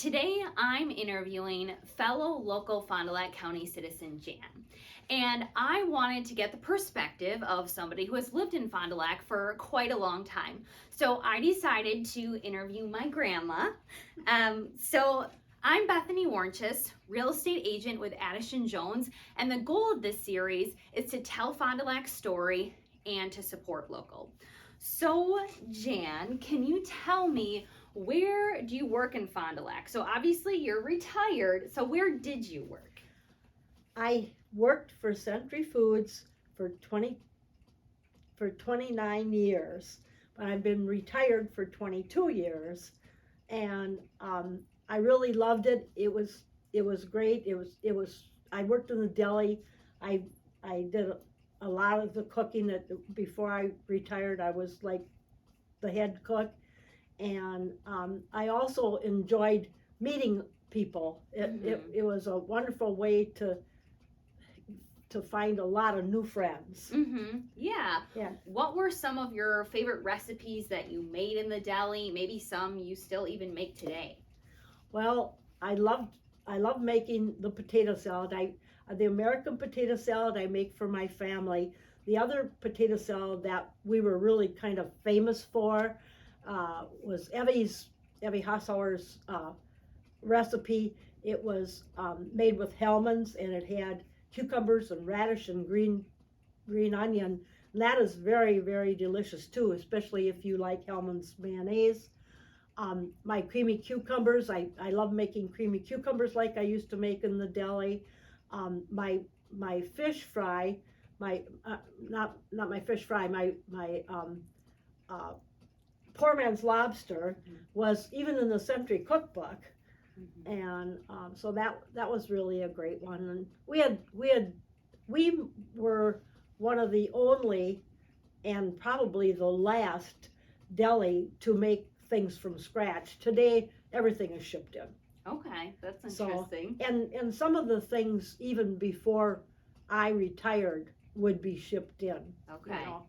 Today I'm interviewing fellow local Fond du Lac County citizen Jan. And I wanted to get the perspective of somebody who has lived in Fond du Lac for quite a long time. So I decided to interview my grandma. So I'm Bethany Warnches, real estate agent with Addison Jones, and the goal of this series is to tell Fond du Lac's story and to support local. So Jan, can you tell me, where do you work in Fond du Lac? So obviously you're retired, so where did you work? I worked for Sentry Foods for 29 years, but I've been retired for 22 years, and I really loved it. It was great. I worked in the deli. I did a lot of the cooking. Before I retired, I was like the head cook, and I also enjoyed meeting people. It was a wonderful way to find a lot of new friends. Yeah. Yeah. What were some of your favorite recipes that you made in the deli? Maybe some you still even make today. Well, I love making the potato salad. The American potato salad I make for my family. The other potato salad that we were really kind of famous for was Evie Hassauer's recipe. It was made with Hellmann's, and it had cucumbers and radish and green onion. And that is very, very delicious too, especially if you like Hellmann's mayonnaise. My creamy cucumbers, I love making creamy cucumbers like I used to make in the deli. My fish fry, not my fish fry, my poor man's lobster was even in the Sentry cookbook. And so that was really a great one. And we were one of the only and probably the last deli to make things from scratch. Today everything is shipped in. Okay, that's interesting. So, and some of the things even before I retired would be shipped in. Okay. You know?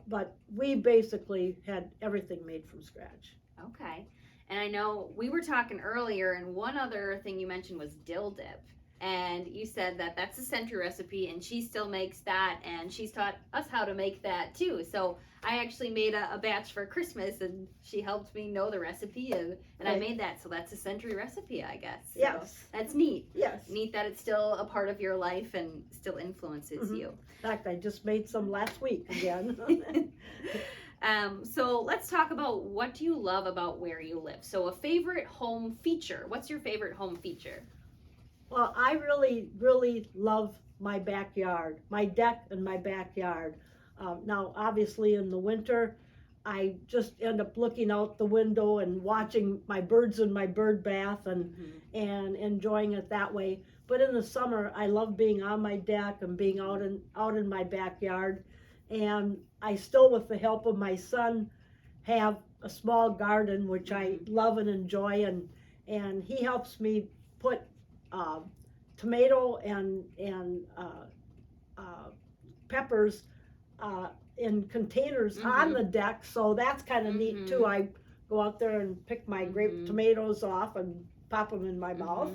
But we basically had everything made from scratch. Okay. And I know we were talking earlier, and one other thing you mentioned was dill dip. And you said that that's a Sentry recipe, and she still makes that, and she's taught us how to make that too. So I actually made a batch for Christmas, and she helped me know the recipe, and Right. I made that. So that's a Sentry recipe, I guess. So Yes. that's neat. Yes. Neat that it's still a part of your life and still influences you. In fact, I just made some last week again. So let's talk about, what do you love about where you live? So a favorite home feature. What's your favorite home feature? Well, I really, really love my backyard, my deck and my backyard. Now, obviously in the winter, I just end up looking out the window and watching my birds in my bird bath and enjoying it that way. But in the summer, I love being on my deck and being out in my backyard. And I still, with the help of my son, have a small garden which I love and enjoy, and he helps me put tomato and peppers in containers on the deck, so that's kind of neat too. I go out there and pick my grape tomatoes off and pop them in my mouth.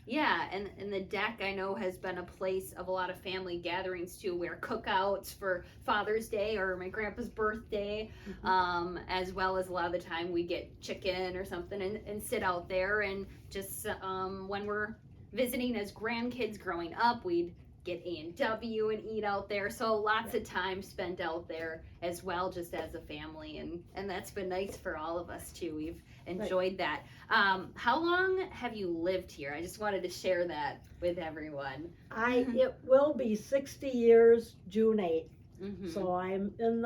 Yeah, and the deck, I know, has been a place of a lot of family gatherings too, where cookouts for Father's Day or my grandpa's birthday, as well as a lot of the time we get chicken or something and sit out there, and just when we're visiting as grandkids growing up, we'd get A&W and eat out there. So lots of time spent out there as well, just as a family, and that's been nice for all of us too. We've enjoyed that. How long have you lived here? I just wanted to share that with everyone. It will be 60 years June 8th. So I'm in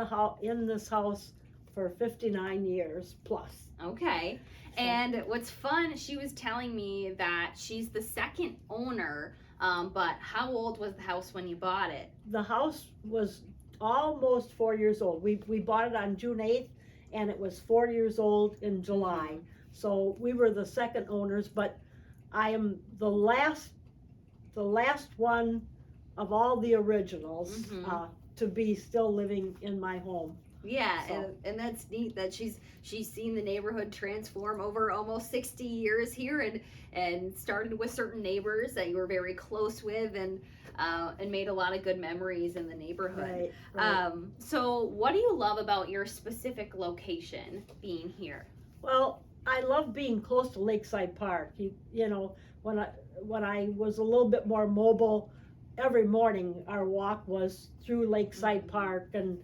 this house for 59 years plus. Okay. And what's fun, she was telling me that she's the second owner, but how old was the house when you bought it? The house was almost 4 years old. We bought it on June 8th, and it was 4 years old in July. So we were the second owners, but I am the last one of all the originals to be still living in my home. Yeah, So. and that's neat that she's seen the neighborhood transform over almost 60 years here, and started with certain neighbors that you were very close with, and made a lot of good memories in the neighborhood. Right. So what do you love about your specific location being here? Well, I love being close to Lakeside Park. You know, when I was a little bit more mobile, every morning our walk was through Lakeside Park, and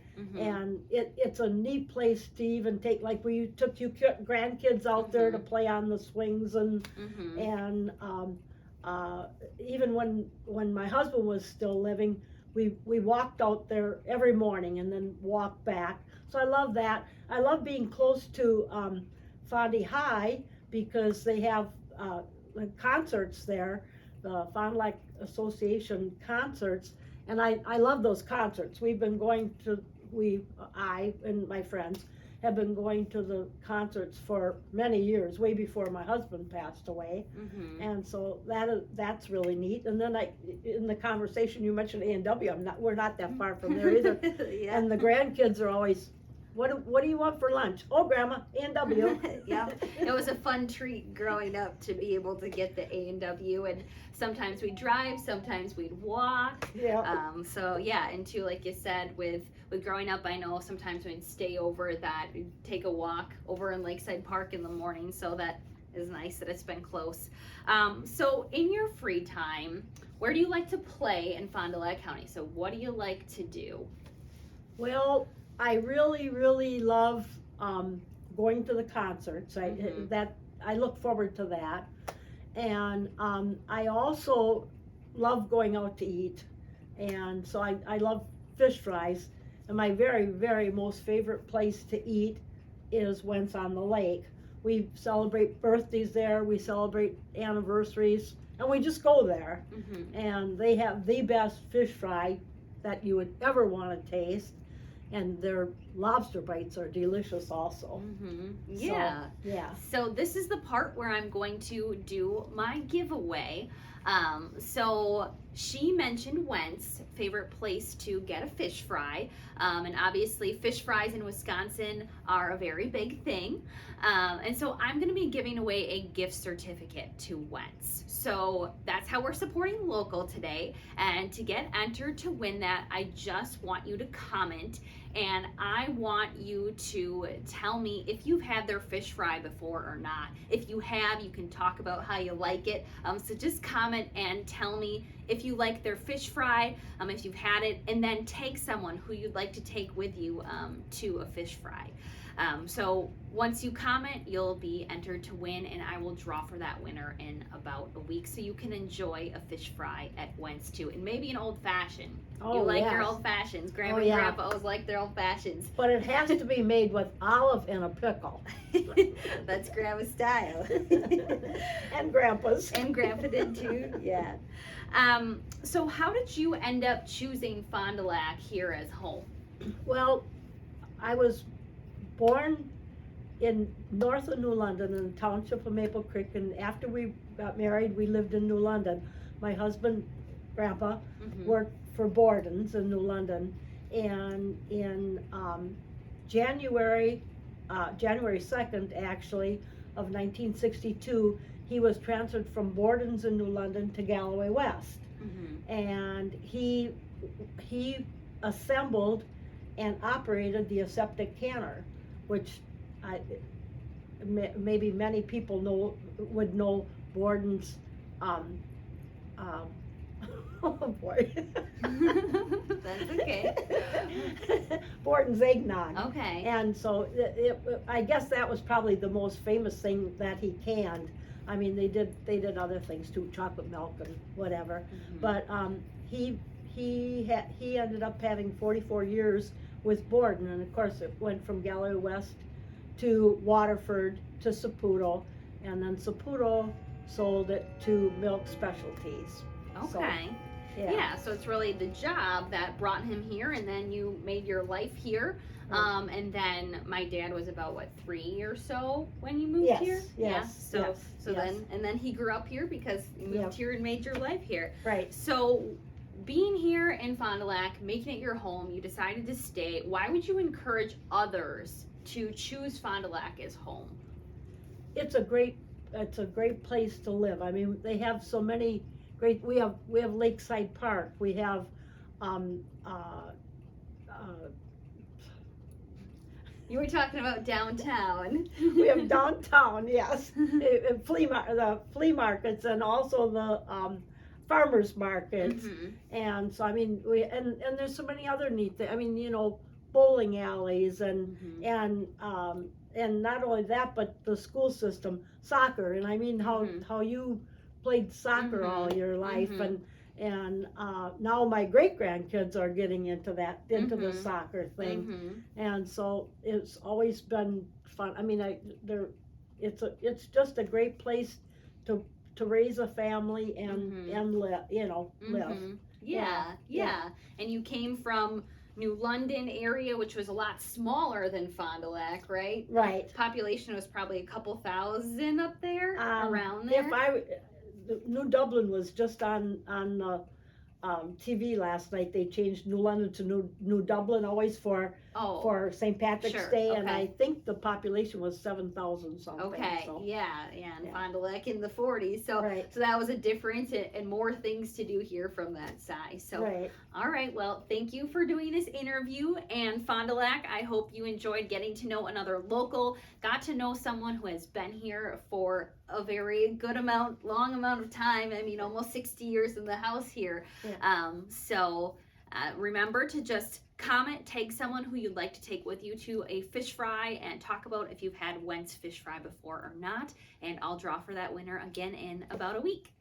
it's a neat place to even take, like we took you grandkids out there to play on the swings, and even when my husband was still living, we walked out there every morning and then walked back. So I love that. I love being close to Fondy High, because they have concerts there, the Fond du Lac Association concerts, and I love those concerts. We've been going to, I and my friends have been going to the concerts for many years, way before my husband passed away, and so that's really neat. And then in the conversation you mentioned A&W, we're not that far from there either. Yeah. And the grandkids are always, what do you want for lunch? Oh, Grandma, A&W. Yeah, it was a fun treat growing up to be able to get the A&W, and sometimes we'd drive, sometimes we'd walk. Yeah. So yeah, and too, like you said, with growing up, I know sometimes we'd stay over, that we'd take a walk over in Lakeside Park in the morning, so that is nice that it's been close. So in your free time, where do you like to play in Fond du Lac County? So what do you like to do? Well, I really, really love going to the concerts. I look forward to that, and I also love going out to eat, and so I love fish fries. And my very, very most favorite place to eat is Wendt's on the lake. We celebrate birthdays there, we celebrate anniversaries, and we just go there. And they have the best fish fry that you would ever want to taste. And their lobster bites are delicious also. Yeah. So, yeah. So this is the part where I'm going to do my giveaway. So she mentioned Wendt's favorite place to get a fish fry. And obviously fish fries in Wisconsin are a very big thing. And so I'm going to be giving away a gift certificate to Wendt's. So that's how we're supporting local today. And to get entered to win that, I just want you to comment, and I want you to tell me if you've had their fish fry before or not. If you have, you can talk about how you like it. So just comment and tell me if you like their fish fry, if you've had it, and then tag someone who you'd like to take with you to a fish fry. So once you comment, you'll be entered to win, and I will draw for that winner in about a week, so you can enjoy a fish fry at Wendt's too, and maybe an old fashioned. You like your old fashions. Grandma and Grandpa always like their old fashions. But it has to be made with olive and a pickle. That's Grandma's style. And Grandpa's. And Grandpa did too. Yeah. So how did you end up choosing Fond du Lac here as home? Well, I was born in north of New London in the township of Maple Creek, and after we got married, we lived in New London. My husband, Grandpa, worked for Borden's in New London, and in January 2nd, actually, of 1962, he was transferred from Borden's in New London to Galloway West, and he assembled and operated the aseptic canner, which maybe many people would know Borden's. Oh boy. That's okay. Borden's eggnog. Okay. And so I guess that was probably the most famous thing that he canned. I mean, they did other things too, chocolate milk and whatever. But he ended up having 44 years with Borden, and of course it went from Galloway West to Waterford to Saputo, and then Saputo sold it to Milk Specialties. Okay. So, yeah, so it's really the job that brought him here, and then you made your life here. And then my dad was about 3 or so when you moved here. Yes. Then he grew up here because you moved here and made your life here. Right. So being here in Fond du Lac, making it your home, you decided to stay. Why would you encourage others to choose Fond du Lac as home? It's a great place to live. I mean, they have so many great. We have Lakeside Park. We have um, uh, You were talking about downtown. we have downtown, yes, the flea markets, and also the farmers markets. Mhm. And so I mean, and there's so many other neat things. I mean, bowling alleys and not only that, but the school system, soccer. And I mean, how you played soccer all your life, and now my great grandkids are getting into the soccer thing, and so it's always been fun. I mean, it's just a great place to raise a family and live. Live. Yeah. And you came from New London area, which was a lot smaller than Fond du Lac, right? Right. Population was probably a couple thousand up there, around there. New Dublin was just on the TV last night. They changed New London to New Dublin, always for St. Patrick's Day, and I think the population was 7,000 something. Okay, so. and Fond du Lac in the 40s. So so that was a difference and more things to do here from that side. So all right, well, thank you for doing this interview. And Fond du Lac, I hope you enjoyed getting to know another local, got to know someone who has been here for a very long amount of time. I mean, almost 60 years in the house here. Remember to just comment, tag someone who you'd like to take with you to a fish fry and talk about if you've had Wendt's fish fry before or not. And I'll draw for that winner again in about a week.